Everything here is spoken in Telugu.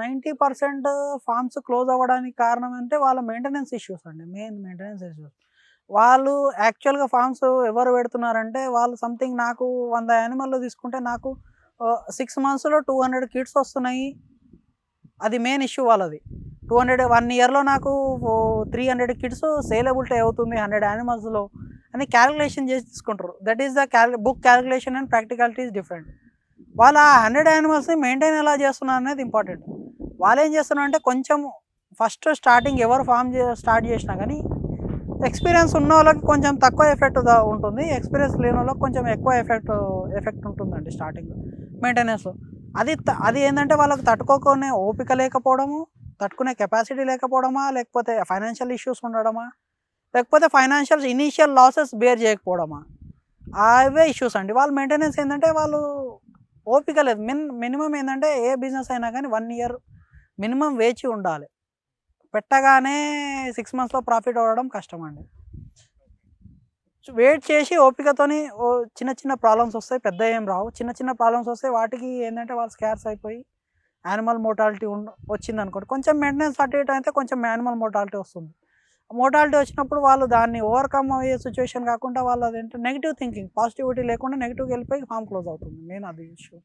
90% ఫార్మ్స్ క్లోజ్ అవ్వడానికి కారణం అంటే వాళ్ళ మెయింటెనెన్స్ ఇష్యూస్ అండి. Main maintenance issues. వాళ్ళు యాక్చువల్‌గా ఫార్మ్స్ ఎవరు పెడుతున్నారంటే వాళ్ళు సంథింగ్ నాకు 100 యానిమల్‌లు తీసుకుంటే నాకు 6 మంత్స్‌లో 200 కిడ్స్ వస్తున్నాయి. అది మెయిన్ ఇష్యూ వాళ్ళది. 1 ఇయర్‌లో నాకు 300 కిడ్స్ సేలబిలిటీ అవుతుంది 100 యానిమల్స్‌లో అని క్యాలిక్యులేషన్ చేసి తీసుకుంటారు. That is the book calculation and practicality is different. వాళ్ళు ఆ 100 యానిమల్స్‌ని మెయింటైన్ ఎలా చేస్తున్నారు అనేది ఇంపార్టెంట్. వాళ్ళేం చేస్తున్నారంటే కొంచెం ఫస్ట్ స్టార్టింగ్ ఎవరు స్టార్ట్ చేసినా కానీ ఎక్స్‌పీరియన్స్ ఉన్నోళ్ళకి కొంచెం తక్కువ ఎఫెక్ట్ ఉంటుంది. ఎక్స్‌పీరియన్స్ లేనోళ్ళకి కొంచెం ఎక్కువ ఎఫెక్ట్ ఉంటుందండి స్టార్టింగ్‌లో మెయింటెనెన్స్. అది ఏందంటే వాళ్ళకి తట్టుకోకునే ఓపిక లేకపోవడము, తట్టుకునే కెపాసిటీ లేకపోవడమా, లేకపోతే ఫైనాన్షియల్ ఇష్యూస్ ఉండడమా, లేకపోతే ఫైనాన్షియల్ ఇనీషియల్ లాసెస్ బేర్ చేయకపోవడమా, అవే ఇష్యూస్ అండి. వాళ్ళ మెయింటెనెన్స్ ఏందంటే వాళ్ళు ఓపిక లేదు. మినిమమ్ ఏందంటే ఏ బిజినెస్ అయినా కానీ 1 ఇయర్ మినిమమ్ వేచి ఉండాలి. పెట్టగానే 6 మంత్స్‌లో ప్రాఫిట్ అవ్వడం కష్టమండి. వెయిట్ చేసి ఓపికతోని చిన్న చిన్న ప్రాబ్లమ్స్ వస్తాయి. పెద్దయి ఏం రావు. చిన్న చిన్న ప్రాబ్లమ్స్ వస్తాయి. వాటికి ఏందంటే వాళ్ళు స్కార్స్ అయిపోయి యానిమల్ మోర్టాలిటీ వచ్చిందనుకోండి. కొంచెం మెయింటెనెన్స్ అటు ఇటు అయితే కొంచెం యానిమల్ మోర్టాలిటీ వస్తుంది. మోర్టాలిటీ వచ్చినప్పుడు వాళ్ళు దాన్ని ఓవర్‌కమ్ అయ్యే సిట్యుయేషన్ కాకుండా వాళ్ళు అదేంటో నెగెటివ్ థింకింగ్, పాజిటివిటీ లేకుండా నెగెటివ్‌గా వెళ్ళిపోయి ఫార్మ్ క్లోజ్ అవుతుంది. మెయిన్ అది ఇష్యూ.